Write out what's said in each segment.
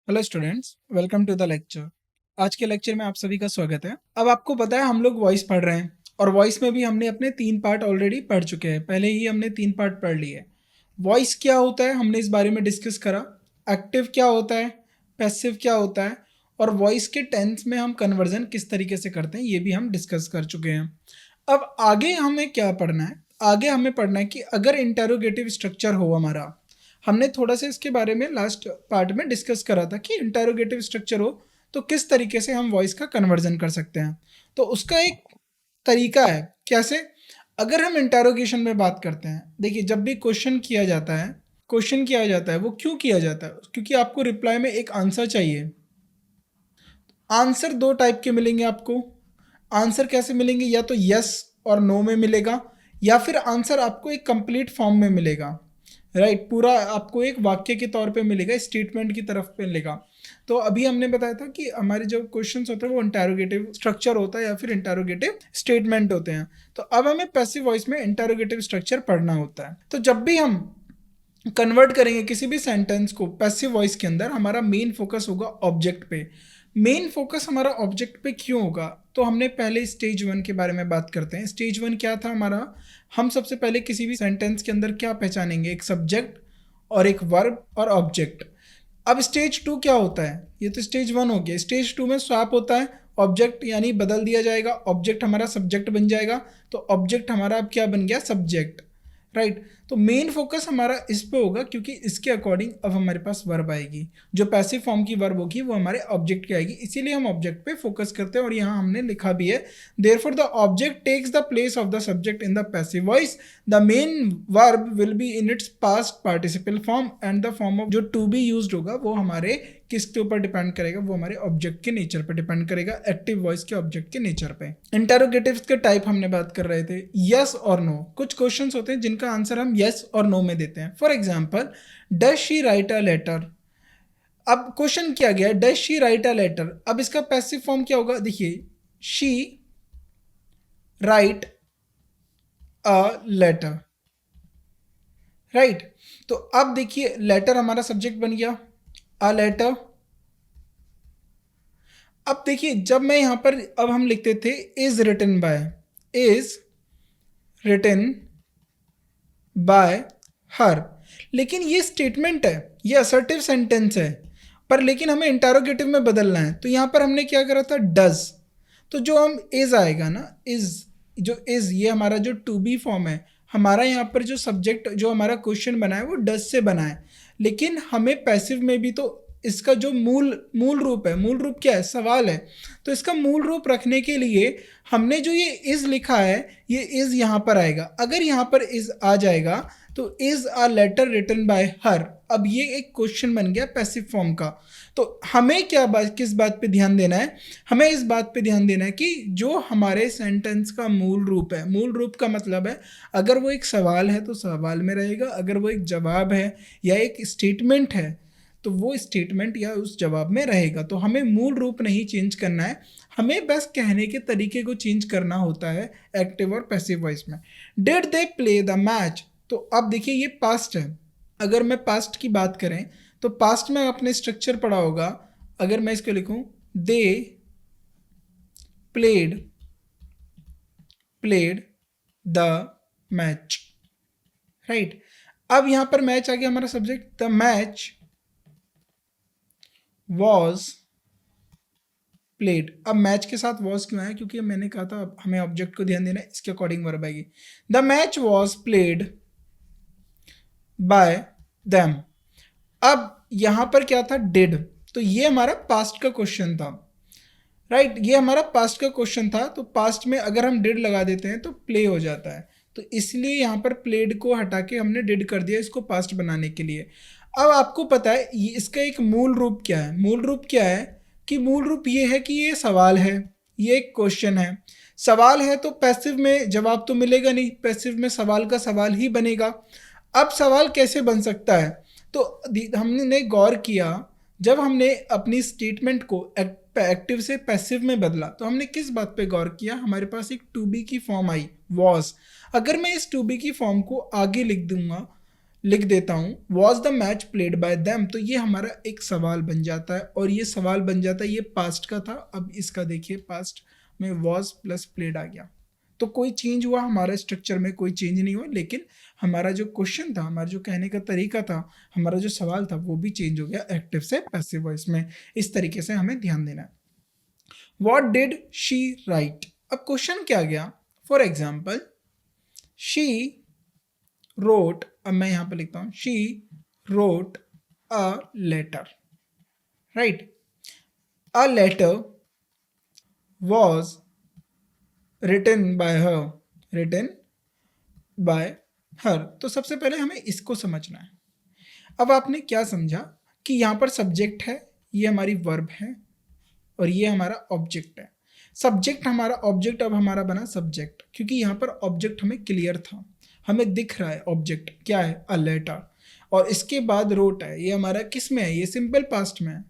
Hello students, welcome to the lecture. आज के lecture में आप सभी का स्वागत है। अब आपको पता है हम लोग वॉइस पढ़ रहे हैं और वॉइस में भी हमने अपने 3 पार्ट ऑलरेडी पढ़ चुके हैं। पहले ही हमने 3 पार्ट पढ़ लिए। वॉइस क्या होता है हमने इस बारे में डिस्कस करा। एक्टिव क्या होता है, पैसिव क्या होता है और वॉइस के टेंस में हम कन्वर्जन किस तरीके से करते हैं ये भी हम डिस्कस कर चुके हैं। अब आगे हमें क्या पढ़ना है? आगे हमें पढ़ना है कि अगर इंटेरोगेटिव स्ट्रक्चर हो हमारा, हमने थोड़ा सा इसके बारे में लास्ट पार्ट में डिस्कस करा था कि इंटेरोगेटिव स्ट्रक्चर हो तो किस तरीके से हम वॉइस का कन्वर्जन कर सकते हैं। तो उसका एक तरीका है कैसे। अगर हम इंटेरोगेशन में बात करते हैं, देखिए जब भी क्वेश्चन किया जाता है वो क्यों किया जाता है? क्योंकि आपको रिप्लाई में एक आंसर चाहिए। आंसर 2 टाइप के मिलेंगे आपको। आंसर कैसे मिलेंगे? या तो यस और नो में मिलेगा या फिर आंसर आपको एक कंप्लीट फॉर्म में मिलेगा। राइट, पूरा आपको एक वाक्य के तौर पे मिलेगा, स्टेटमेंट की तरफ पे मिलेगा। तो अभी हमने बताया था कि हमारे जो क्वेश्चंस होते हैं वो इंटेरोगेटिव स्ट्रक्चर होता है या फिर इंटेरोगेटिव स्टेटमेंट होते हैं। तो अब हमें पैसिव वॉइस में इंटेरोगेटिव स्ट्रक्चर पढ़ना होता है। तो जब भी हम कन्वर्ट करेंगे किसी भी सेंटेंस को पैसिव वॉइस के अंदर, हमारा मेन फोकस होगा ऑब्जेक्ट पे। मेन फोकस हमारा ऑब्जेक्ट पे क्यों होगा? तो हमने पहले स्टेज 1 के बारे में बात करते हैं। स्टेज 1 क्या था हमारा? हम सबसे पहले किसी भी सेंटेंस के अंदर क्या पहचानेंगे? एक सब्जेक्ट और एक वर्ब और ऑब्जेक्ट। अब स्टेज 2 क्या होता है? ये तो स्टेज 1 हो गया। स्टेज 2 में स्वैप होता है, ऑब्जेक्ट यानी बदल दिया जाएगा, ऑब्जेक्ट हमारा सब्जेक्ट बन जाएगा। तो ऑब्जेक्ट हमारा अब क्या बन गया? सब्जेक्ट। राइट, तो मेन फोकस हमारा इस पे होगा क्योंकि इसके अकॉर्डिंग अब हमारे पास वर्ब आएगी। जो पैसिव फॉर्म की वर्ब होगी वो हमारे ऑब्जेक्ट की आएगी, इसीलिए हम ऑब्जेक्ट पे फोकस करते हैं। और यहाँ हमने लिखा भी है, therefore the object takes the place of the subject in the passive voice. The main verb will be in its past participle form and the form of जो टू बी यूज्ड होगा वो हमारे किसके ऊपर डिपेंड करेगा? वो हमारे object के नेचर पर डिपेंड करेगा, एक्टिव वॉइस के ऑब्जेक्ट के नेचर पे। इंटेरोगेटिव्स के टाइप हमने बात कर रहे थे, यस और नो। कुछ क्वेश्चंस होते हैं जिनका आंसर हम यस और नो में देते हैं। For example, does she write a letter. अब क्वेश्चन किया गया does she write a letter. अब इसका पैसिव फॉर्म क्या होगा? देखिए, she write a letter. Right, तो अब देखिए लेटर हमारा सब्जेक्ट बन गया, अ लेटर। अब देखिए जब मैं यहां पर, अब हम लिखते थे is written by, is written by her, लेकिन ये स्टेटमेंट है, ये असर्टिव सेंटेंस है, पर लेकिन हमें इंटेरोगेटिव में बदलना है। तो यहां पर हमने क्या करा था? डज। तो जो हम इज आएगा ना, इज, जो इज ये हमारा जो टू बी फॉर्म है, हमारा यहाँ पर जो सब्जेक्ट जो हमारा क्वेश्चन बना है वो डज से बना है। लेकिन हमें पैसिव में भी तो इसका जो मूल मूल रूप है, मूल रूप क्या है? सवाल है। तो इसका मूल रूप रखने के लिए हमने जो ये इज लिखा है, ये इज यहाँ पर आएगा। अगर यहाँ पर इज आ जाएगा तो is a letter written by her. अब ये एक क्वेश्चन बन गया पैसिव फॉर्म का। तो हमें क्या बात, किस बात पे ध्यान देना है? हमें इस बात पे ध्यान देना है कि जो हमारे सेंटेंस का मूल रूप है, मूल रूप का मतलब है अगर वो एक सवाल है तो सवाल में रहेगा, अगर वो एक जवाब है या एक स्टेटमेंट है तो वो स्टेटमेंट या उस जवाब में रहेगा। तो हमें मूल रूप नहीं चेंज करना है, हमें बस कहने के तरीके को चेंज करना होता है एक्टिव और पैसिव वॉइस में। Did they play the match. तो अब देखिए ये पास्ट है। अगर मैं पास्ट की बात करें तो पास्ट में आपने स्ट्रक्चर पढ़ा होगा। अगर मैं इसको लिखूं, they played played the match. Right, अब यहां पर मैच आ गया हमारा subject. The match was played. अब मैच के साथ वॉज क्यों आया? क्योंकि मैंने कहा था हमें ऑब्जेक्ट को ध्यान देना है, इसके अकॉर्डिंग वर्ब आएगी। The match was played by them. अब यहां पर क्या था? डिड। तो ये हमारा पास्ट का क्वेश्चन था। राइट, ये हमारा पास्ट का क्वेश्चन था। तो पास्ट में अगर हम डिड लगा देते हैं तो प्ले हो जाता है, तो इसलिए यहां पर प्लेड को हटा के हमने डिड कर दिया इसको पास्ट बनाने के लिए। अब आपको पता है इसका एक मूल रूप क्या है? मूल रूप क्या है कि मूल रूप ये है कि ये सवाल है, ये एक क्वेश्चन है। सवाल है तो पैसिव में जवाब तो मिलेगा नहीं, पैसिव में सवाल का सवाल ही बनेगा। अब सवाल कैसे बन सकता है? तो हमने गौर किया, जब हमने अपनी स्टेटमेंट को एक्टिव से पैसिव में बदला तो हमने किस बात पे गौर किया? हमारे पास एक टू बी की फॉर्म आई, वॉज। अगर मैं इस टू बी की फॉर्म को आगे लिख दूंगा, लिख देता हूँ was the match played by them, तो ये हमारा एक सवाल बन जाता है और ये सवाल बन जाता है, ये पास्ट का था, अब इसका देखिए पास्ट में वॉज प्लस प्लेड आ गया, तो कोई चेंज हुआ हमारे स्ट्रक्चर में, कोई चेंज नहीं हुआ, लेकिन हमारा जो क्वेश्चन था, हमारा जो कहने का तरीका था, हमारा जो सवाल था वो भी चेंज हो गया एक्टिव से पैसिव वॉइस में। इस तरीके से हमें ध्यान देना है। वॉट डिड शी राइट, अब क्वेश्चन क्या गया, फॉर एग्जाम्पल शी रोट, अब मैं यहां पर लिखता हूं she wrote a letter, right, a letter was written by her, written by her, तो सबसे पहले हमें इसको समझना है। अब आपने क्या समझा कि यहाँ पर सब्जेक्ट है, ये हमारी वर्ब है और ये हमारा ऑब्जेक्ट है। सब्जेक्ट हमारा ऑब्जेक्ट अब हमारा बना सब्जेक्ट, क्योंकि यहाँ पर ऑब्जेक्ट हमें क्लियर था, हमें दिख रहा है ऑब्जेक्ट क्या है, अ लेटर, और इसके बाद रोट है, ये हमारा किस में है, ये सिंपल पास्ट में है,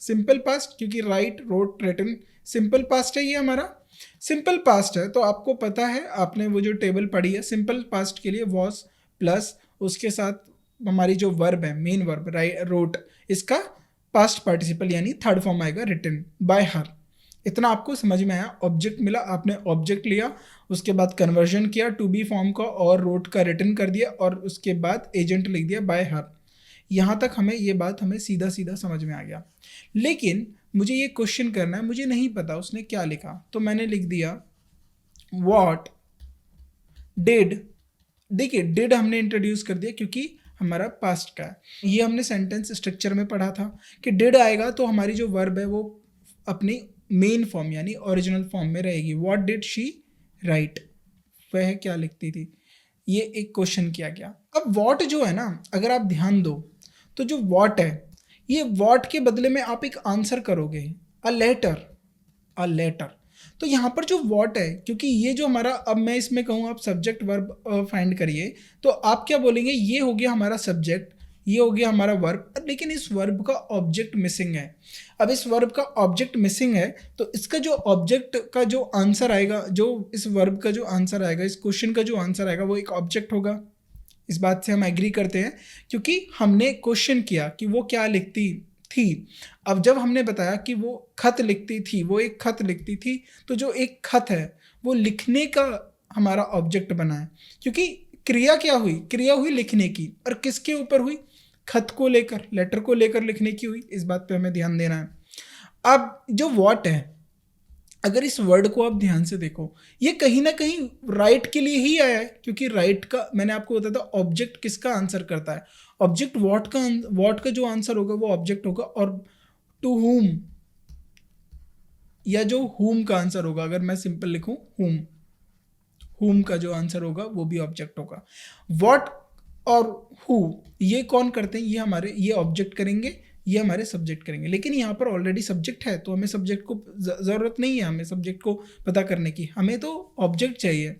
सिंपल पास्ट, क्योंकि write wrote written simple past है, ये हमारा सिंपल पास्ट है। तो आपको पता है, आपने वो जो टेबल पढ़ी है सिंपल पास्ट के लिए वॉज प्लस उसके साथ हमारी जो वर्ब है मेन वर्ब राइट रोट, इसका पास्ट पार्टिसिपल यानी थर्ड फॉर्म आएगा रिटन बाय हर। इतना आपको समझ में आया, ऑब्जेक्ट मिला, आपने ऑब्जेक्ट लिया, उसके बाद कन्वर्जन किया टू बी फॉर्म का और रोट का रिटन कर दिया और उसके बाद एजेंट लिख दिया बाय हर। यहाँ तक हमें ये बात हमें सीधा सीधा समझ में आ गया। लेकिन मुझे ये क्वेश्चन करना है, मुझे नहीं पता उसने क्या लिखा, तो मैंने लिख दिया वॉट डिड, देखिए डिड हमने इंट्रोड्यूस कर दिया क्योंकि हमारा पास्ट का है। ये हमने सेंटेंस स्ट्रक्चर में पढ़ा था कि डिड आएगा तो हमारी जो वर्ब है वो अपनी मेन फॉर्म यानी ओरिजिनल फॉर्म में रहेगी। व्हाट डिड शी राइट, वह क्या लिखती थी, ये एक क्वेश्चन किया गया। अब व्हाट जो है ना, अगर आप ध्यान दो तो जो व्हाट है, ये व्हाट के बदले में आप एक आंसर करोगे अ लेटर, अ लेटर। तो यहाँ पर जो व्हाट है, क्योंकि ये जो हमारा, अब मैं इसमें कहूँ आप सब्जेक्ट वर्ब फाइंड करिए, तो आप क्या बोलेंगे, ये हो गया हमारा सब्जेक्ट, ये हो गया हमारा वर्ब, लेकिन इस वर्ब का ऑब्जेक्ट मिसिंग है। अब इस वर्ब का ऑब्जेक्ट मिसिंग है तो इसका जो ऑब्जेक्ट का जो आंसर आएगा, जो इस वर्ब का जो आंसर आएगा, इस क्वेश्चन का जो आंसर आएगा, वो एक ऑब्जेक्ट होगा। इस बात से हम एग्री करते हैं, क्योंकि हमने क्वेश्चन किया कि वो क्या लिखती थी। अब जब हमने बताया कि वो खत लिखती थी, वो एक खत लिखती थी, तो जो एक खत है वो लिखने का हमारा ऑब्जेक्ट बना है, क्योंकि क्रिया क्या हुई, क्रिया हुई लिखने की, और किसके ऊपर हुई, खत को लेकर, लेटर को लेकर लिखने की हुई। इस बात पे हमें ध्यान देना है। अब जो व्हाट है, अगर इस वर्ड को आप ध्यान से देखो, ये कहीं ना कहीं राइट के लिए ही आया है, क्योंकि राइट का मैंने आपको बताया था ऑब्जेक्ट किसका आंसर करता है, ऑब्जेक्ट व्हाट का जो आंसर होगा वो ऑब्जेक्ट होगा, और टू हुम या जो हुम का आंसर होगा, अगर मैं सिंपल लिखूं हुम, हुम का जो आंसर होगा वो भी ऑब्जेक्ट होगा। व्हाट और हु ये कौन करते हैं, ये हमारे, ये ऑब्जेक्ट करेंगे, ये हमारे सब्जेक्ट करेंगे। लेकिन यहाँ पर ऑलरेडी सब्जेक्ट है तो हमें सब्जेक्ट को ज़रूरत नहीं है, हमें सब्जेक्ट को पता करने की, हमें तो ऑब्जेक्ट चाहिए।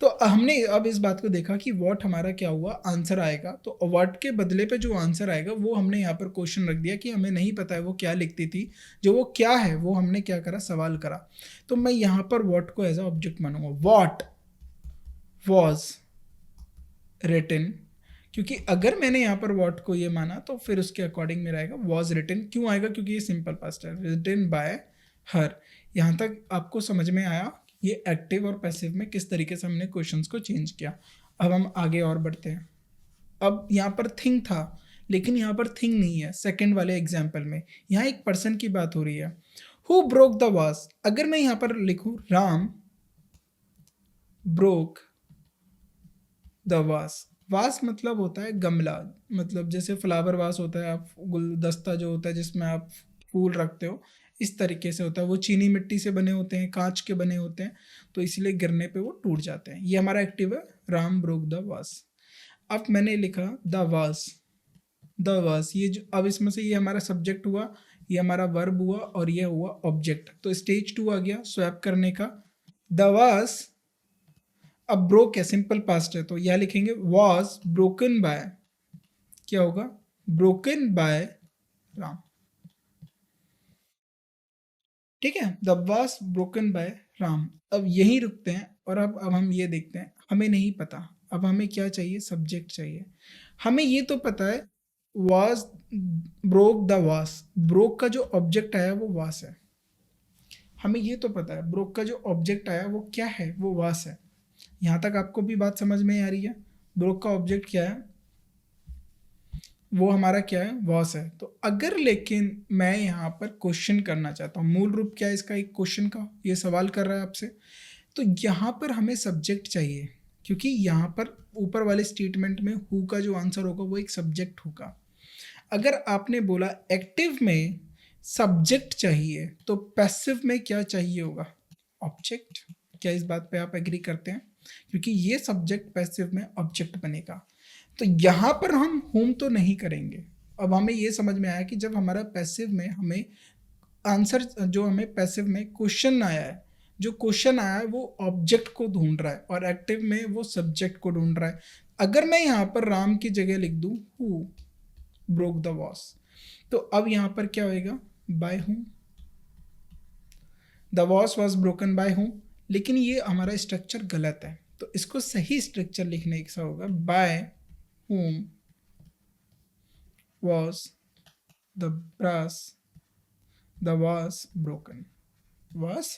तो हमने अब इस बात को देखा कि व्हाट हमारा क्या हुआ, आंसर आएगा, तो व्हाट के बदले पे जो आंसर आएगा वो हमने यहाँ पर क्वेश्चन रख दिया कि हमें नहीं पता है वो क्या लिखती थी, जो वो क्या है वो हमने क्या करा, सवाल करा। तो मैं यहाँ पर व्हाट को एज अ ऑब्जेक्ट मानूंगा, व्हाट वॉज रिटन, क्योंकि अगर मैंने यहाँ पर वॉट को ये माना तो फिर उसके अकॉर्डिंग मेरा आएगा वॉज रिटन। क्यों आएगा, क्योंकि ये सिंपल पास्ट है, रिटन बाय हर। यहाँ तक आपको समझ में आया ये एक्टिव और पैसिव में किस तरीके से हमने क्वेश्चंस को चेंज किया। अब हम आगे और बढ़ते हैं। अब यहाँ पर थिंग था, लेकिन यहाँ पर थिंग नहीं है, सेकेंड वाले एग्जाम्पल में यहाँ एक पर्सन की बात हो रही है। हु ब्रोक द वास, अगर मैं यहाँ पर लिखूँ राम ब्रोक द वास, वास मतलब होता है गमला, मतलब जैसे फ्लावर वास होता है, आप गुलदस्ता जो होता है जिसमें आप फूल रखते हो, इस तरीके से होता है। वो चीनी मिट्टी से बने होते हैं, कांच के बने होते हैं, तो इसलिए गिरने पे वो टूट जाते हैं। ये हमारा एक्टिव है, राम ब्रोक द वास। अब मैंने लिखा द वास, द वास, ये जो अब इसमें से ये हमारा सब्जेक्ट हुआ, ये हमारा वर्ब हुआ और ये हुआ ऑब्जेक्ट। तो स्टेज 2 आ गया स्वैप करने का। द वास, अब ब्रोक है, सिंपल पास्ट है, तो यह लिखेंगे वॉज ब्रोकन बाय, क्या होगा, ब्रोकन बाय राम। ठीक है, the was broken bye Ram. अब यही रुकते हैं और अब हम ये देखते हैं, हमें नहीं पता, अब हमें क्या चाहिए, सब्जेक्ट चाहिए। हमें ये तो पता है वॉज ब्रोक द वास, ब्रोक का जो ऑब्जेक्ट आया वो वास है। हमें ये तो पता है ब्रोक का जो ऑब्जेक्ट आया वो क्या है, वो वास है। यहाँ तक आपको भी बात समझ में आ रही है। ब्रोक का ऑब्जेक्ट क्या है, वो हमारा क्या है, वॉस है। तो अगर लेकिन मैं यहाँ पर क्वेश्चन करना चाहता हूँ, मूल रूप क्या है इसका, एक क्वेश्चन का ये सवाल कर रहा है आपसे, तो यहाँ पर हमें सब्जेक्ट चाहिए, क्योंकि यहाँ पर ऊपर वाले स्टेटमेंट में हु का जो आंसर होगा वो एक सब्जेक्ट होगा। अगर आपने बोला एक्टिव में सब्जेक्ट चाहिए तो पैसिव में क्या चाहिए होगा, ऑब्जेक्ट। क्या इस बात पे आप एग्री करते हैं, क्योंकि ये सब्जेक्ट पैसिव में ऑब्जेक्ट बनेगा। तो यहाँ पर हम होम तो नहीं करेंगे। अब हमें ये समझ में आया कि जब हमारा पैसिव में हमें आंसर, जो हमें पैसिव में क्वेश्चन आया है, जो क्वेश्चन आया है वो ऑब्जेक्ट को ढूंढ रहा है और एक्टिव में वो सब्जेक्ट को ढूंढ रहा है। अगर मैं यहाँ पर राम की जगह लिख दूँ हु ब्रोक द वॉस, तो अब यहाँ पर क्या होएगा, by whom, the vase was broken by whom. लेकिन ये हमारा स्ट्रक्चर गलत है, तो इसको सही स्ट्रक्चर लिखने का होगा, bye whom was the brass the was broken, was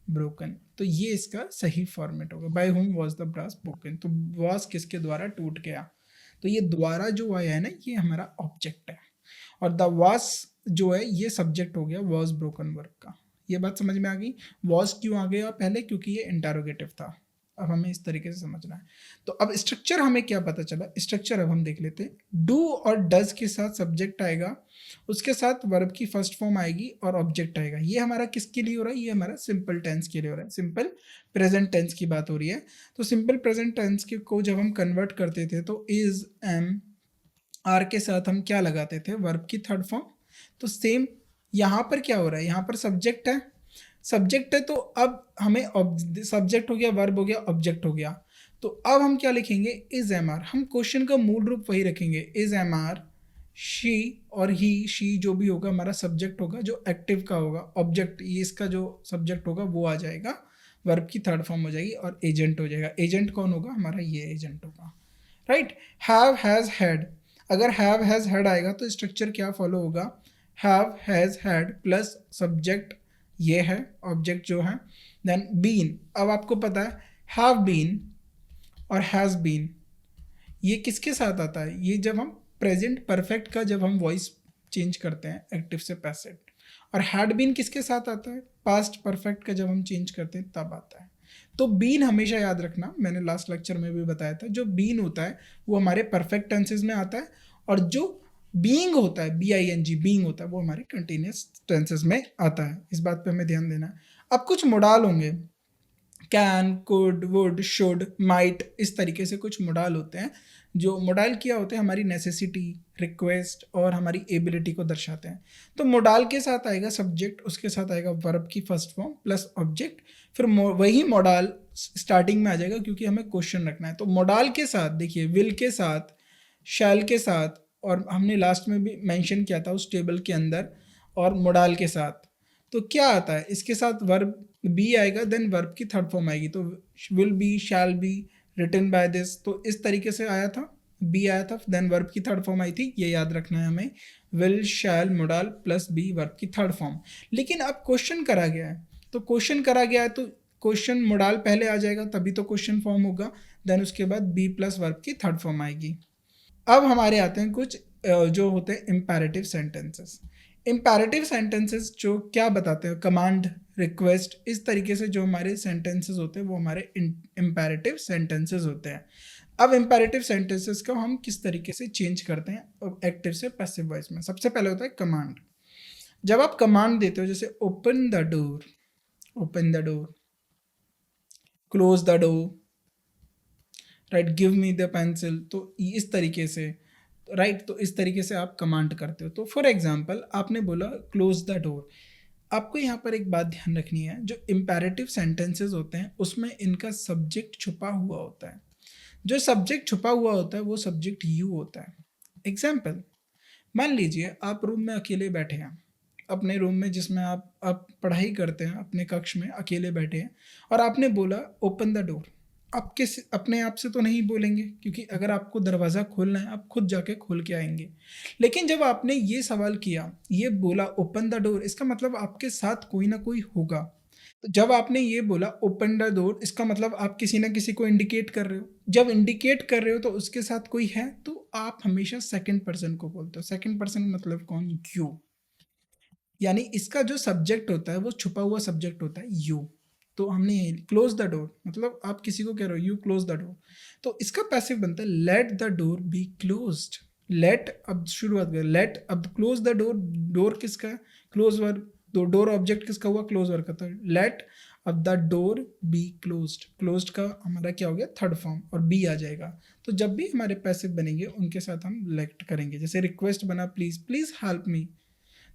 broken। तो ये इसका सही फॉर्मेट होगा, by whom was the brass broken। तो was किसके द्वारा टूट गया, तो ये द्वारा जो आया है ना ये हमारा ऑब्जेक्ट है, और द was जो है ये सब्जेक्ट हो गया was broken वर्क का। ये बात समझ में आ गई। was क्यों आ गया पहले, क्योंकि ये इंटरोगेटिव था। अब हमें इस तरीके से समझना है। तो अब स्ट्रक्चर हमें क्या पता चला, स्ट्रक्चर अब हम देख लेते हैं। डू और डज के साथ सब्जेक्ट आएगा, उसके साथ वर्ब की फर्स्ट फॉर्म आएगी और ऑब्जेक्ट आएगा। ये हमारा किसके लिए हो रहा है, ये हमारा सिंपल टेंस के लिए हो रहा है, सिंपल प्रेजेंट टेंस की बात हो रही है। तो सिंपल प्रेजेंट टेंस के को जब हम कन्वर्ट करते थे तो इज, एम, आर के साथ हम क्या लगाते थे, वर्ब की थर्ड फॉर्म। तो सेम यहाँ पर क्या हो रहा है, यहाँ पर सब्जेक्ट है, सब्जेक्ट है, तो अब हमें सब्जेक्ट हो गया, वर्ब हो गया, ऑब्जेक्ट हो गया। तो अब हम क्या लिखेंगे, इज एम आर। हम क्वेश्चन का मूल रूप वही रखेंगे, इज एम आर शी, और ही शी जो भी होगा हमारा सब्जेक्ट होगा, जो एक्टिव का होगा, ऑब्जेक्ट ये इसका जो सब्जेक्ट होगा वो आ जाएगा, वर्ब की थर्ड फॉर्म हो जाएगी, और एजेंट हो जाएगा। एजेंट कौन होगा, हमारा ये एजेंट होगा, राइट। हैव हैज़ हैड, अगर हैव हैज़ हैड आएगा तो स्ट्रक्चर क्या फॉलो होगा, have has had plus subject ये है, ऑब्जेक्ट जो है, देन बीन। अब आपको पता है हैव बीन और हैज़ बीन ये किसके साथ आता है, ये जब हम प्रेजेंट परफेक्ट का जब हम वॉइस चेंज करते हैं एक्टिव से पैसिव। और हैड बीन किसके साथ आता है, पास्ट परफेक्ट का जब हम चेंज करते हैं तब आता है। तो बीन हमेशा याद रखना, मैंने लास्ट लेक्चर में भी बताया था, जो बीन होता है वो हमारे परफेक्ट टेंसेज में आता है, और जो बीइंग होता है, B I N G, being होता है, वो हमारे कंटिन्यूस टेंसेज में आता है। इस बात पे हमें ध्यान देना है। अब कुछ मोडाल होंगे, can, could, would, should, might, इस तरीके से कुछ मोडाल होते हैं। जो मोडाल क्या होते हैं, हमारी नेसेसिटी, रिक्वेस्ट और हमारी एबिलिटी को दर्शाते हैं। तो मोडाल के साथ आएगा सब्जेक्ट, उसके साथ आएगा वर्ब की फर्स्ट फॉर्म प्लस ऑब्जेक्ट, फिर वही मोडाल स्टार्टिंग में आ जाएगा क्योंकि हमें क्वेश्चन रखना है। तो मोडाल के साथ देखिए, विल के साथ, शैल के साथ, और हमने लास्ट में भी मेंशन किया था उस टेबल के अंदर, और मोडाल के साथ तो क्या आता है, इसके साथ वर्ब बी आएगा, देन वर्ब की थर्ड फॉर्म आएगी। तो will be, shall be, written by this, तो इस तरीके से आया था, बी आया था, देन वर्ब की थर्ड फॉर्म आई थी, ये याद रखना है हमें, will, shall, modal plus be, verb की थर्ड फॉर्म। लेकिन अब क्वेश्चन करा गया है, तो क्वेश्चन करा गया है तो क्वेश्चन मोडाल पहले आ जाएगा तभी तो क्वेश्चन फॉर्म होगा, देन उसके बाद बी प्लस वर्ब की थर्ड फॉर्म आएगी। अब हमारे आते हैं कुछ जो होते हैं इम्पेरेटिव सेंटेंसेस। इम्पेरेटिव सेंटेंसेस जो क्या बताते हैं, कमांड, रिक्वेस्ट, इस तरीके से जो हमारे सेंटेंसेस होते हैं वो हमारे इम्पेरेटिव सेंटेंसेस होते हैं। अब इम्पेरेटिव सेंटेंसेस को हम किस तरीके से चेंज करते हैं एक्टिव से पैसिव वॉइस में। सबसे पहले होता है कमांड। जब आप कमांड देते हो, जैसे open the door, open the door, close the door, right, give me the pencil, तो इस तरीके से, राइट, तो इस तरीके से आप कमांड करते हो। तो फॉर एग्जांपल आपने बोला क्लोज द डोर, आपको यहाँ पर एक बात ध्यान रखनी है, जो इम्पेरेटिव सेंटेंसेस होते हैं उसमें इनका सब्जेक्ट छुपा हुआ होता है। जो सब्जेक्ट छुपा हुआ होता है वो सब्जेक्ट यू होता है। एग्जाम्पल, मान लीजिए आप रूम में अकेले बैठे हैं, अपने रूम में जिसमें आप पढ़ाई करते हैं, अपने कक्ष में अकेले बैठे हैं, और आपने बोला ओपन द डोर। आप किस अपने आप से तो नहीं बोलेंगे, क्योंकि अगर आपको दरवाज़ा खोलना है आप खुद जाके खोल के आएंगे। लेकिन जब आपने ये सवाल किया, ये बोला ओपन द डोर, इसका मतलब आपके साथ कोई ना कोई होगा। तो जब आपने ये बोला ओपन द डोर, इसका मतलब आप किसी ना किसी को इंडिकेट कर रहे हो। जब इंडिकेट कर रहे हो तो उसके साथ कोई है, तो आप हमेशा सेकंड पर्सन को बोलते हो। सेकंड पर्सन मतलब कौन? यू। यानी इसका जो सब्जेक्ट होता है वो छुपा हुआ सब्जेक्ट होता है यू। तो हमने यही क्लोज द डोर, मतलब आप किसी को कह रहे हो यू क्लोज द डोर, तो इसका पैसिव बनता है let the door be closed. Let, अब शुरुआत करें, लेट, अब क्लोज द डोर, डोर किसका है? क्लोज वर्ब, तो डोर ऑब्जेक्ट किसका हुआ? क्लोज वर्ब का। तो लेट अब the door be closed, closed का हमारा क्या हो गया? थर्ड फॉर्म, और बी आ जाएगा। तो जब भी हमारे पैसिव बनेंगे उनके साथ हम लेट करेंगे। जैसे रिक्वेस्ट बना प्लीज, प्लीज हेल्प मी,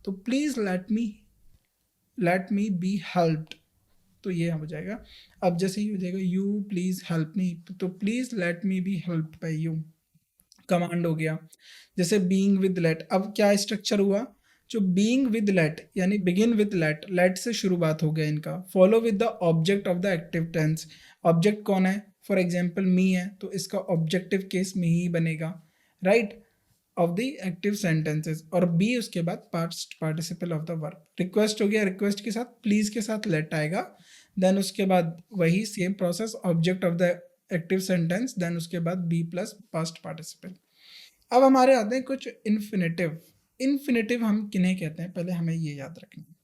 तो please let me be helped, तो ये हो जाएगा। अब जैसे ही हो जाएगा यू प्लीज हेल्प मी, तो please let me be helped bye you, command हो गया। जैसे बीइंग विद लेट, अब क्या स्ट्रक्चर हुआ? जो बीइंग विद लेट यानी बिगिन विद लेट, लेट से शुरुआत हो गया इनका। Follow with the object of the active tense, object कौन है? फॉर एग्जाम्पल मी है, तो इसका ऑब्जेक्टिव केस में ही बनेगा, right, of the active sentences. और बी उसके बाद past participle of the verb. Request हो गया, रिक्वेस्ट के साथ प्लीज के साथ लेट आएगा। देन उसके बाद वही same process, object of the active sentence, then उसके बाद बी प्लस पास्ट पार्टिसिपल। अब हमारे आते हैं कुछ इन्फिनेटिव। इन्फिनेटिव हम किन्हें कहते हैं, पहले हमें ये याद रखना है।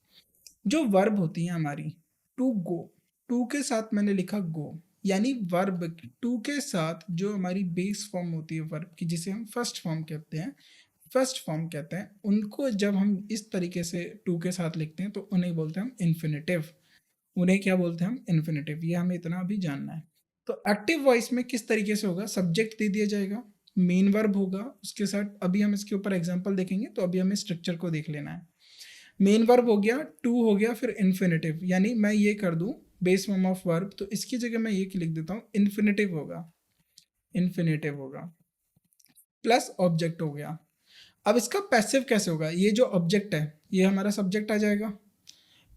जो वर्ब होती है हमारी, टू गो, टू के साथ मैंने लिखा गो, यानी वर्ब टू के साथ जो हमारी बेस फॉर्म होती है वर्ब की, जिसे हम फर्स्ट फॉर्म कहते हैं, फर्स्ट फॉर्म कहते हैं, उनको जब हम इस तरीके से टू के साथ लिखते हैं तो उन्हें बोलते हैं हम इन्फिनेटिव। उन्हें क्या बोलते हैं हम? इन्फिनेटिव। ये हमें इतना अभी जानना है। तो एक्टिव वॉइस में किस तरीके से होगा? सब्जेक्ट दे दिया जाएगा, मेन वर्ब होगा उसके साथ। अभी हम इसके ऊपर एग्जांपल देखेंगे, तो अभी हमें स्ट्रक्चर को देख लेना है। मेन वर्ब हो गया, टू हो गया, फिर इन्फिनेटिव, यानी मैं ये कर दूं बेस फॉर्म ऑफ वर्ब, तो इसकी जगह मैं ये लिख देता हूँ इन्फिनेटिव होगा, इन्फिनेटिव होगा, प्लस ऑब्जेक्ट हो गया। अब इसका पैसिव कैसे होगा? ये जो ऑब्जेक्ट है ये हमारा सब्जेक्ट आ जाएगा,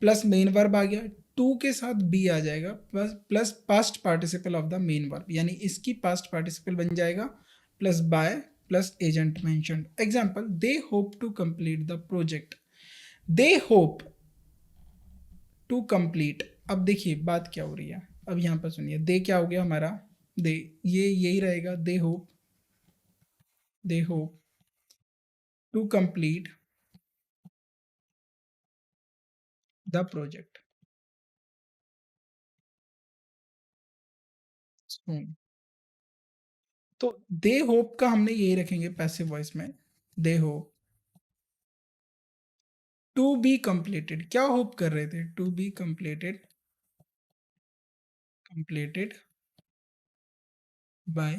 प्लस मेन वर्ब आ गया, टू के साथ बी आ जाएगा, plus plus past participle of the main verb, यानी इसकी पास्ट पार्टिसिपल बन जाएगा, plus by, plus agent mentioned. Example, they hope to complete the project. They hope to complete. अब देखिए बात क्या हो रही है, अब यहाँ पर सुनिए, दे क्या हो गया हमारा? दे, ये यही रहेगा, they hope, they hope to complete the project soon. तो दे होप का हमने यही रखेंगे पैसिव वॉइस में, they hope to be completed. क्या होप कर रहे थे? To be completed, completed by,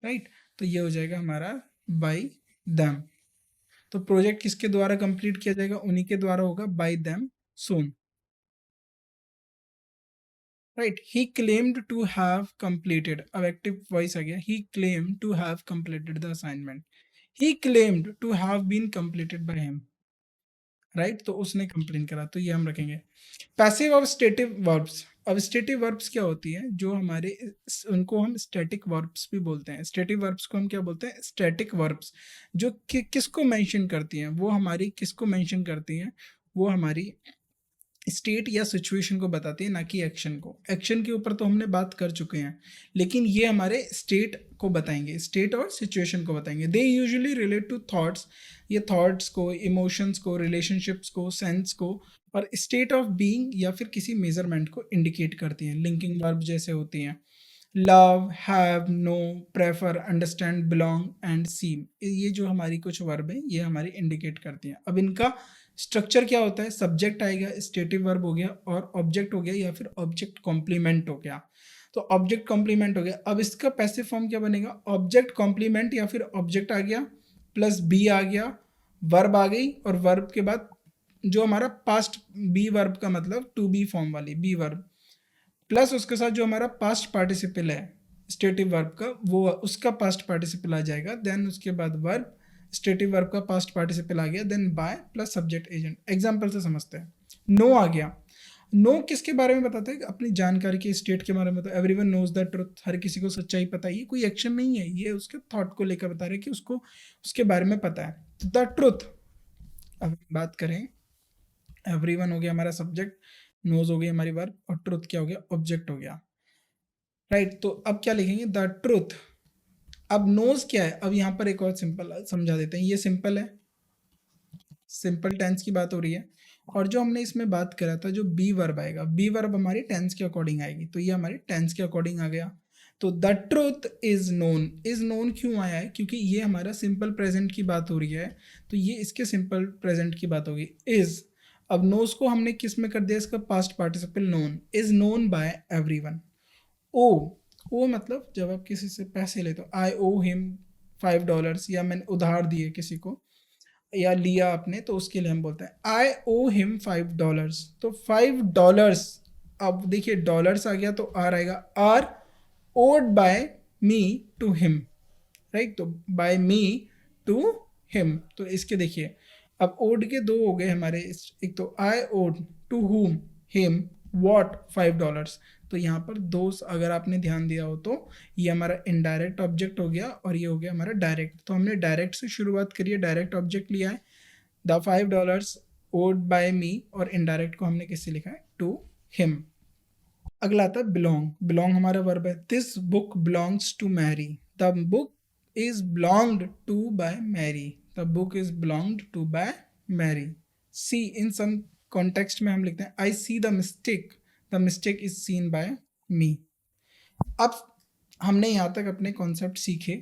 right. तो ये हो जाएगा हमारा बाय देम। तो प्रोजेक्ट किसके द्वारा कंप्लीट किया जाएगा? उन्हीं के द्वारा होगा, by them soon, right. He claimed to have completed, अब एक्टिव वॉइस आ गया, he claimed to have completed the assignment. He claimed to have been completed by him, right, तो उसने कंप्लेन करा, तो ये हम रखेंगे। पैसिव और स्टेटिव वर्ब्स। अब स्टेटिव वर्ब्स क्या होती हैं? जो हमारे, उनको हम स्टैटिक वर्ब्स भी बोलते हैं। स्टेटिव वर्ब्स को हम क्या बोलते हैं? Static verbs. जो किसको मेंशन करती हैं? वो हमारी किसको मेंशन करती हैं? वो हमारी स्टेट या सिचुएशन को बताती है, ना कि एक्शन को। एक्शन के ऊपर तो हमने बात कर चुके हैं, लेकिन ये हमारे स्टेट को बताएंगे, स्टेट और सिचुएशन को बताएंगे। They usually relate to thoughts, ये थॉट्स को, इमोशंस को, रिलेशनशिप्स को, सेंस को, और स्टेट ऑफ बीइंग या फिर किसी मेजरमेंट को इंडिकेट करती हैं। लिंकिंग वर्ब जैसे होती हैं love, have, know, prefer, understand, belong and seem, ये जो हमारी कुछ वर्ब है ये हमारी इंडिकेट करती हैं। अब इनका स्ट्रक्चर क्या होता है? सब्जेक्ट आएगा, स्टेटिव वर्ब हो गया, और ऑब्जेक्ट हो गया या फिर ऑब्जेक्ट कॉम्प्लीमेंट हो गया। तो ऑब्जेक्ट कॉम्प्लीमेंट हो गया। अब इसका पैसिव फॉर्म क्या बनेगा? ऑब्जेक्ट कॉम्प्लीमेंट, या फिर ऑब्जेक्ट आ गया प्लस बी आ गया, वर्ब आ गई, और वर्ब के बाद जो हमारा पास्ट बी वर्ब का मतलब टू बी फॉर्म वाली बी वर्ब, प्लस उसके साथ जो हमारा पास्ट पार्टिसिपल है स्टेटिव वर्ब का, वो उसका पास्ट पार्टिसिपल आ जाएगा। देन उसके बाद वर्ब, स्टेटिव वर्ब का पास्ट पार्टिसिपल आ गया, then by plus subject agent. Example से समझते हैं। नो आ गया, नो किसके बारे में बताता है? अपनी जानकारी के स्टेट के बारे में। तो एवरीवन नोज द ट्रुथ, हर किसी को सच्चाई पता है। ये कोई एक्शन नहीं है, ये उसके थॉट को लेकर बता रहे हैं कि उसको उसके बारे में पता है। तो द ट्रुथ, अब हम बात करें, एवरीवन हो गया हमारा सब्जेक्ट, नोज हो गई हमारी वर्ब, और ट्रुथ क्या हो गया? ऑब्जेक्ट हो गया, राइट। तो अब क्या लिखेंगे? The truth. अब नोज क्या है? अब यहाँ पर एक और सिंपल समझा देते हैं। ये सिंपल है, सिंपल टेंस की बात हो रही है। और जो हमने इसमें बात करा था, जो बी वर्ब आएगा, बी वर्ब हमारी टेंस के अकॉर्डिंग आएगी, तो ये हमारी टेंस के अकॉर्डिंग आ गया। तो द ट्रुथ इज नोन क्यों आया है? क्योंकि ये हमारा सिंपल प्रेजेंट की बात हो रही है, तो ये इसके सिंपल प्रेजेंट की बात होगी। इज, अब नोज को हमने किस में कर दिया? इसका past participle known. Is known by everyone. ओ, ओ मतलब जब आप किसी से पैसे लेते हो, आई ओ हिम $5, या मैंने उधार दिए किसी को या लिया आपने, तो उसके लिए हम बोलते हैं आई ओ हिम $5। तो $5, अब देखिए डॉलर्स आ गया तो आर आएगा, are owed by me to him, right. तो बाय मी टू हिम, तो इसके देखिए अब ओड के दो हो गए हमारे। एक तो I owed to whom him what $5। तो यहाँ पर दो अगर आपने ध्यान दिया हो तो ये हमारा इनडायरेक्ट ऑब्जेक्ट हो गया और ये हो गया हमारा डायरेक्ट। तो हमने डायरेक्ट से शुरुआत करी है, डायरेक्ट ऑब्जेक्ट लिया है द $5 ओड बाय मी, और इनडायरेक्ट को हमने किससे लिखा है? To him. अगला आता है बिलोंग। बिलोंग हमारा वर्ब है। This book belongs to Mary, the book is belonged to by Mary, the book is belonged to by Mary. See, in some context में हम लिखते हैं I see the mistake is seen by me. अब हमने यहाँ तक अपने concept सीखे,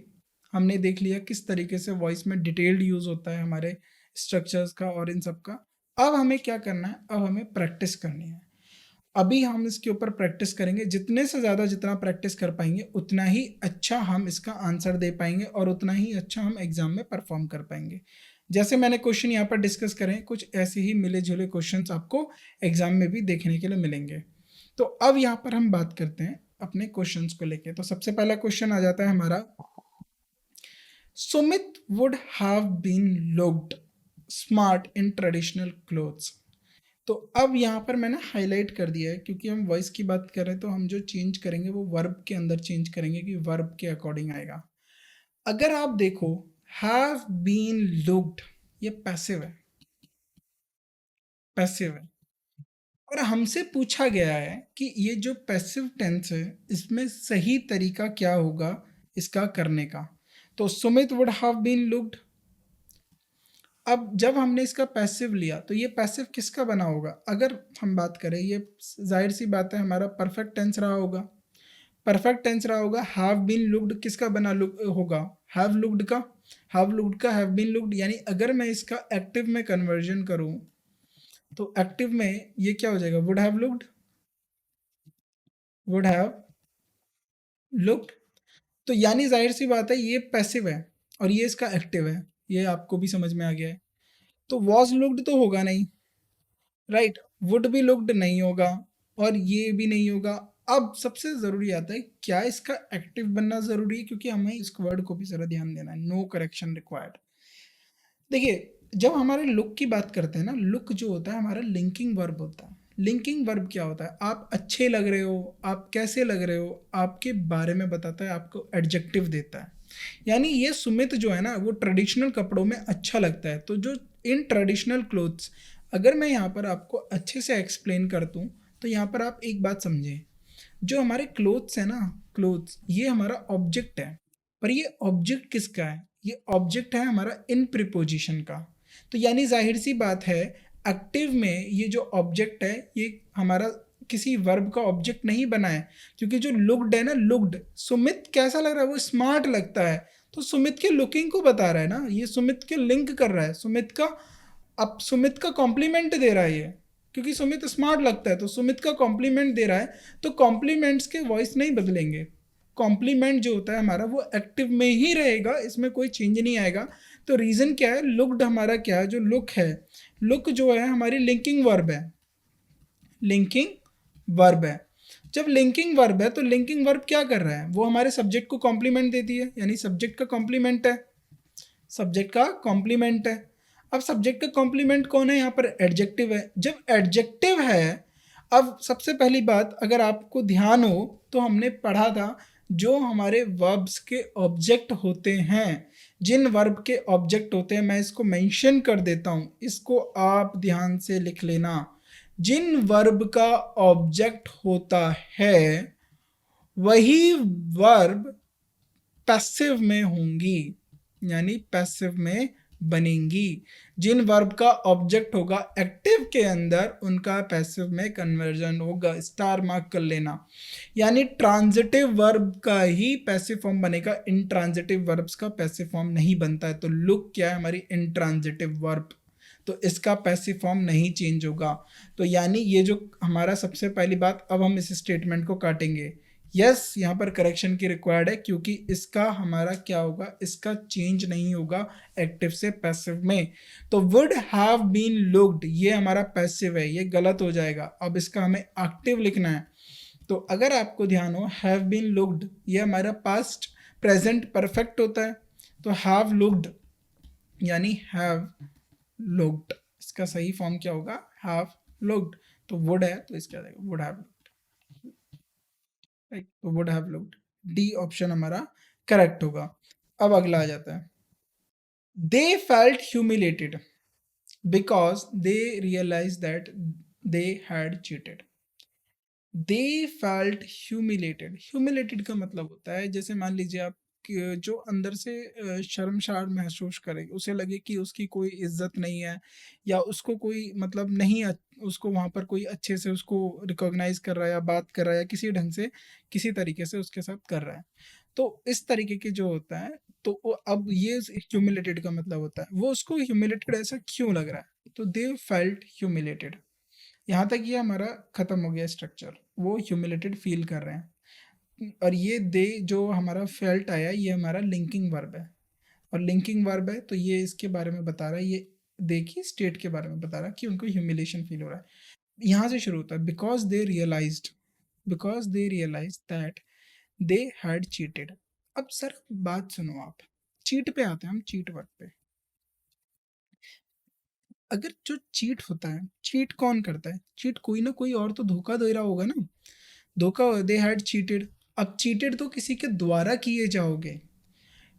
हमने देख लिया किस तरीके से वॉइस में डिटेल्ड यूज होता है हमारे स्ट्रक्चर्स का और इन सब का। अब हमें क्या करना है? अब हमें प्रैक्टिस करनी है। अभी हम इसके ऊपर प्रैक्टिस करेंगे, जितने से ज़्यादा जितना प्रैक्टिस कर पाएंगे उतना ही अच्छा हम इसका आंसर दे पाएंगे और उतना ही अच्छा हम एग्जाम में परफॉर्म कर पाएंगे। जैसे मैंने क्वेश्चन यहाँ पर डिस्कस करें, कुछ ऐसे ही मिले जुले क्वेश्चंस आपको एग्जाम में भी देखने के लिए मिलेंगे। तो अब यहाँ पर हम बात करते हैं अपने क्वेश्चंस को लेके। तो सबसे पहला क्वेश्चन आ जाता है हमारा, Sumit would have been looked smart in traditional clothes. तो अब यहाँ पर मैंने हाईलाइट कर दिया है, क्योंकि हम वॉइस की बात कर रहे हैं, तो हम जो चेंज करेंगे वो वर्ब के अंदर चेंज करेंगे कि वर्ब के अकॉर्डिंग आएगा। अगर आप देखो हैव बीन लुक्ड, ये पैसिव है, पैसिव है। और हमसे पूछा गया है कि ये जो पैसिव टेंस है इसमें सही तरीका क्या होगा इसका करने का। तो Sumit would have been looked, अब जब हमने इसका पैसिव लिया तो ये पैसिव किसका बना होगा? अगर हम बात करें, ये जाहिर सी बात है हमारा परफेक्ट टेंस रहा होगा, परफेक्ट टेंस रहा होगा। हैव बीन लुक्ड किसका बना होगा? हैव लुक्ड का, हैव लुक्ड का हैव बीन लुक्ड। यानी अगर मैं इसका एक्टिव में कन्वर्जन करूं तो एक्टिव में ये क्या हो जाएगा? Would have looked, would have looked. तो यानी जाहिर सी बात है ये पैसिव है और ये इसका एक्टिव है, ये आपको भी समझ में आ गया है। तो वॉज लुक्ड तो होगा नहीं, राइट। वुड भी लुक्ड नहीं होगा और ये भी नहीं होगा। अब सबसे ज़रूरी आता है क्या इसका एक्टिव बनना ज़रूरी है, क्योंकि हमें इस वर्ड को भी ज़रा ध्यान देना है। No correction required. देखिए जब हमारे लुक की बात करते हैं ना, लुक जो होता है हमारा लिंकिंग वर्ब होता है। लिंकिंग वर्ब क्या होता है? आप अच्छे लग रहे हो, आप कैसे लग रहे हो, आपके बारे में बताता है, आपको एडजेक्टिव देता है। यानी ये सुमित जो है ना वो ट्रेडिशनल कपड़ों में अच्छा लगता है। तो जो इन ट्रेडिशनल क्लोथ्स, अगर मैं यहाँ पर आपको अच्छे से एक्सप्लेन कर दूँ तो यहाँ पर आप एक बात समझें, जो हमारे क्लोथ्स है ना, क्लोथ्स ये हमारा ऑब्जेक्ट है, पर ये ऑब्जेक्ट किसका है? ये ऑब्जेक्ट है हमारा इन प्रीपोजिशन का। तो यानी जाहिर सी बात है एक्टिव में ये जो ऑब्जेक्ट है ये हमारा किसी वर्ब का ऑब्जेक्ट नहीं बना है, क्योंकि जो लुक्ड है ना, लुक्ड, सुमित कैसा लग रहा है? वो स्मार्ट लगता है। तो सुमित के लुकिंग को बता रहा है ना, ये सुमित के लिंक कर रहा है, सुमित का, अब सुमित का कॉम्प्लीमेंट दे रहा है ये, क्योंकि सुमित स्मार्ट लगता है तो सुमित का कॉम्प्लीमेंट दे रहा है। तो कॉम्प्लीमेंट्स के वॉइस नहीं बदलेंगे, कॉम्प्लीमेंट जो होता है हमारा वो एक्टिव में ही रहेगा, इसमें कोई चेंज नहीं आएगा। तो रीज़न क्या है? लुक्ड हमारा क्या है? जो लुक है, लुक जो है हमारी लिंकिंग वर्ब है, लिंकिंग वर्ब है। जब लिंकिंग वर्ब है तो लिंकिंग वर्ब क्या कर रहा है? वो हमारे सब्जेक्ट को कॉम्प्लीमेंट देती है, यानी सब्जेक्ट का कॉम्प्लीमेंट है, सब्जेक्ट का कॉम्प्लीमेंट है। अब सब्जेक्ट का कॉम्प्लीमेंट कौन है? यहाँ पर एडजेक्टिव है। जब एडजेक्टिव है, अब सबसे पहली बात, अगर आपको ध्यान हो तो हमने पढ़ा था जो हमारे वर्ब्स के ऑब्जेक्ट होते हैं, जिन वर्ब के ऑब्जेक्ट होते हैं, मैं इसको मेंशन कर देता हूं, इसको आप ध्यान से लिख लेना। जिन वर्ब का ऑब्जेक्ट होता है वही वर्ब पैसिव में होंगी, यानी पैसिव में बनेंगी। जिन वर्ब का ऑब्जेक्ट होगा एक्टिव के अंदर, उनका पैसिव में कन्वर्जन होगा, स्टार मार्क कर लेना। यानी ट्रांजिटिव वर्ब का ही पैसिव फॉर्म बनेगा, इंट्रांजिटिव वर्ब्स का पैसिव फॉर्म नहीं बनता है। तो लुक क्या है हमारी इंट्रांजिटिव वर्ब, तो इसका पैसिव फॉर्म नहीं चेंज होगा। तो यानी ये जो हमारा सबसे पहली बात, अब हम इस स्टेटमेंट को काटेंगे। यस, यहाँ पर करेक्शन की रिक्वायर्ड है, क्योंकि इसका हमारा क्या होगा, इसका चेंज नहीं होगा एक्टिव से पैसिव में। तो वुड हैव बीन लुक्ड, ये हमारा पैसिव है, ये गलत हो जाएगा। अब इसका हमें एक्टिव लिखना है। तो अगर आपको ध्यान हो, हैव बीन लुक्ड ये हमारा पास्ट प्रेजेंट परफेक्ट होता है, तो हैव लुक्ड यानी हैव लुक्ड, इसका सही फॉर्म क्या होगा, हैव लुक्ड। तो वुड है तो इसका वुड हैव, राइट, तो would have looked, D option हमारा करेक्ट होगा। अब अगला आ जाता है, they felt humiliated because they realise that they had cheated. They felt humiliated, humiliated का मतलब होता है, जैसे मान लीजिए आप जो अंदर से शर्मसार महसूस करे, उसे लगे कि उसकी कोई इज्जत नहीं है, या उसको कोई मतलब नहीं, उसको वहाँ पर कोई अच्छे से उसको रिकॉग्नाइज कर रहा है या बात कर रहा है, या किसी ढंग से किसी तरीके से उसके साथ कर रहा है। तो इस तरीके के जो होता है, तो वो अब ये ह्यूमिलेटेड का मतलब होता है वो उसको ह्यूमिलेटेड ऐसा क्यों लग रहा है, तो दे फेल्ट ह्यूमिलेटेड। यहाँ तक ये हमारा खत्म हो गया स्ट्रक्चर, वो ह्यूमिलेटेड फील कर रहे हैं। और ये दे जो हमारा फेल्ट आया, ये हमारा लिंकिंग वर्ब है, और लिंकिंग वर्ब है तो ये इसके बारे में बता रहा है, ये देखिए स्टेट के बारे में बता रहा है कि उनको ह्यूमिलेशन फील हो रहा है। यहाँ से शुरू होता है, because they realise that they had cheated. अब सर बात सुनो आप, चीट पे आते हैं हम, चीट वर्ड पे। अगर जो चीट होता है, चीट कौन करता है, चीट कोई ना कोई और तो धोखा दे रहा होगा ना, धोखा, दे हैड चीटेड। अब चीटेड तो किसी के द्वारा किए जाओगे,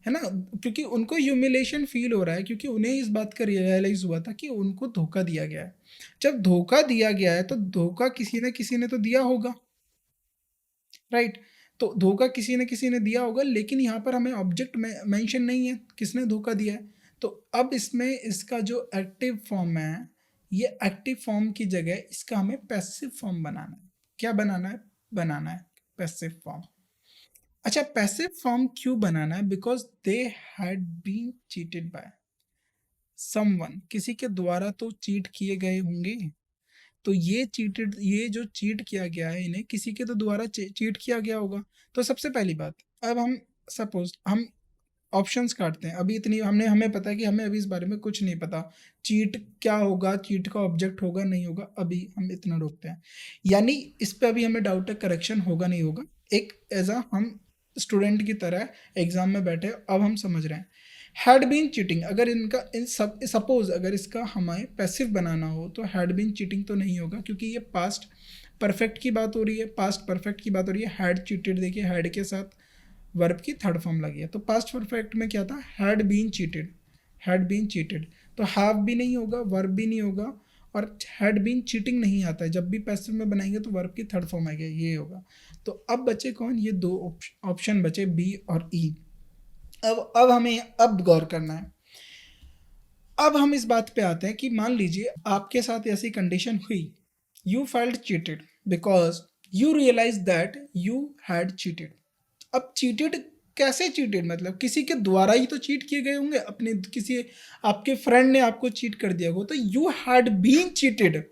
है ना, क्योंकि उनको ह्यूमिलेशन फील हो रहा है, क्योंकि उन्हें इस बात का रियलाइज हुआ था कि उनको धोखा दिया गया है। जब धोखा दिया गया है तो धोखा किसी ने तो दिया होगा, राइट। तो धोखा किसी न किसी ने दिया होगा, लेकिन यहाँ पर हमें ऑब्जेक्ट में मेंशन नहीं है किसने धोखा दिया है। तो अब इसमें इसका जो एक्टिव फॉर्म है, ये एक्टिव फॉर्म की जगह इसका हमें पैसिव फॉर्म बनाना है। क्या बनाना है पैसिव फॉर्म। अच्छा, पैसिव फॉर्म क्यों बनाना है, because they had been cheated by someone, किसी के द्वारा तो चीट किए गए होंगे। तो ये जो चीट किया गया है, इन्हें किसी के तो द्वारा चीट किया गया होगा। तो सबसे पहली बात, अब हम सपोज हम ऑप्शंस काटते हैं, अभी इतनी हमें पता है कि हमें अभी इस बारे में कुछ नहीं पता, चीट क्या होगा, चीट का ऑब्जेक्ट होगा नहीं होगा, अभी हम इतना रोकते हैं। यानी इस पे अभी हमें डाउट है, करेक्शन होगा नहीं होगा, एक एज अ हम स्टूडेंट की तरह एग्जाम में बैठे, अब हम समझ रहे हैं। हैड बीन चीटिंग, अगर इनका इन सब सपोज अगर इसका हमें पैसिव बनाना हो तो हैड बीन चीटिंग तो नहीं होगा, क्योंकि ये पास्ट परफेक्ट की बात हो रही है, पास्ट परफेक्ट की बात हो रही है। हैड चीटेड, देखिए हैड के साथ वर्ब की थर्ड फॉर्म लगी है, तो पास्ट परफेक्ट में क्या था, had been cheated, had been cheated. तो हैव भी नहीं होगा, वर्ब भी नहीं होगा, और हैड बीन चीटिंग नहीं आता है। जब भी पैसिव में बनाएंगे तो वर्ब की थर्ड फॉर्म आएगी, ये होगा। तो अब बचे कौन, ये दो ऑप्शन बचे, बी और ई। अब हमें अब गौर करना है। अब हम इस बात पे आते हैं कि मान लीजिए आपके साथ ऐसी कंडीशन हुई, you felt cheated because you realise that you had cheated. अब चीटेड कैसे चीटेड, मतलब किसी के द्वारा ही तो चीट किए गए होंगे, अपने किसी आपके फ्रेंड ने आपको चीट कर दिया हो, तो you had been cheated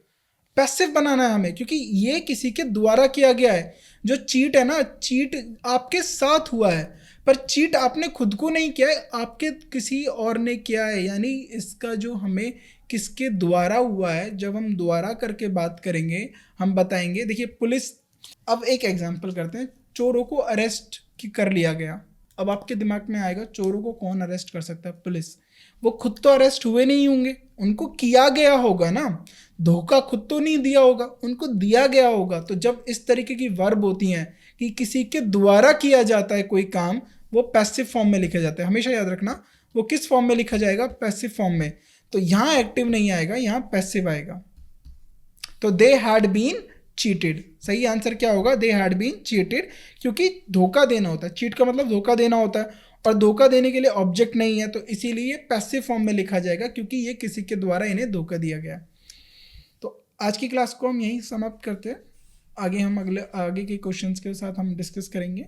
passive बनाना है हमें, क्योंकि ये किसी के द्वारा किया गया है। जो चीट है ना, चीट आपके साथ हुआ है, पर चीट आपने खुद को नहीं किया है, आपके किसी और ने किया है। यानी इसका जो हमें किसके द्वारा हुआ है, जब हम द्वारा करके बात करेंगे हम बताएंगे। देखिए पुलिस, अब एक एग्जांपल करते हैं, चोरों को अरेस्ट कर लिया गया, अब आपके दिमाग में आएगा चोरों को कौन अरेस्ट कर सकता है? पुलिस। वो खुद तो अरेस्ट हुए नहीं होंगे, उनको किया गया होगा ना, धोखा खुद तो नहीं दिया होगा, उनको दिया गया होगा। तो जब इस तरीके की वर्ब होती हैं कि किसी के द्वारा किया जाता है कोई काम, वो पैसिव फॉर्म में लिखा जाता है। हमेशा याद रखना वो किस फॉर्म में लिखा जाएगा? पैसिव फॉर्म में। तो यहाँ एक्टिव नहीं आएगा, यहाँ पैसिव आएगा। तो दे हैड बीन चीटेड, सही आंसर क्या होगा? दे हैड बीन चीटेड, क्योंकि धोखा देना होता है, चीट का मतलब धोखा देना होता है, और धोखा देने के लिए ऑब्जेक्ट नहीं है, तो इसीलिए पैसिव फॉर्म में लिखा जाएगा, क्योंकि ये किसी के द्वारा इन्हें धोखा दिया गया। तो आज की क्लास को हम यहीं समाप्त करते हैं। आगे हम आगे के क्वेश्चंस के साथ हम डिस्कस करेंगे।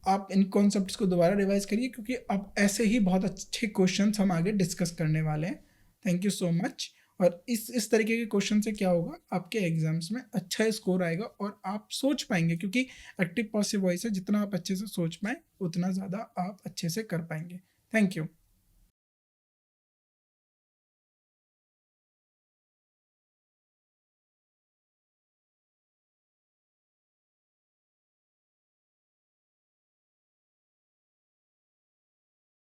आप इन कॉन्सेप्ट्स को दोबारा रिवाइज करिए, क्योंकि अब ऐसे ही बहुत अच्छे क्वेश्चंस हम आगे डिस्कस करने वाले हैं। Thank you so much. और इस तरीके के क्वेश्चन से क्या होगा, आपके एग्जाम्स में अच्छा स्कोर आएगा और आप सोच पाएंगे, क्योंकि एक्टिव पॉसिव वॉइस है, जितना आप अच्छे से सोच पाएँ उतना ज़्यादा आप अच्छे से कर पाएंगे। Thank you.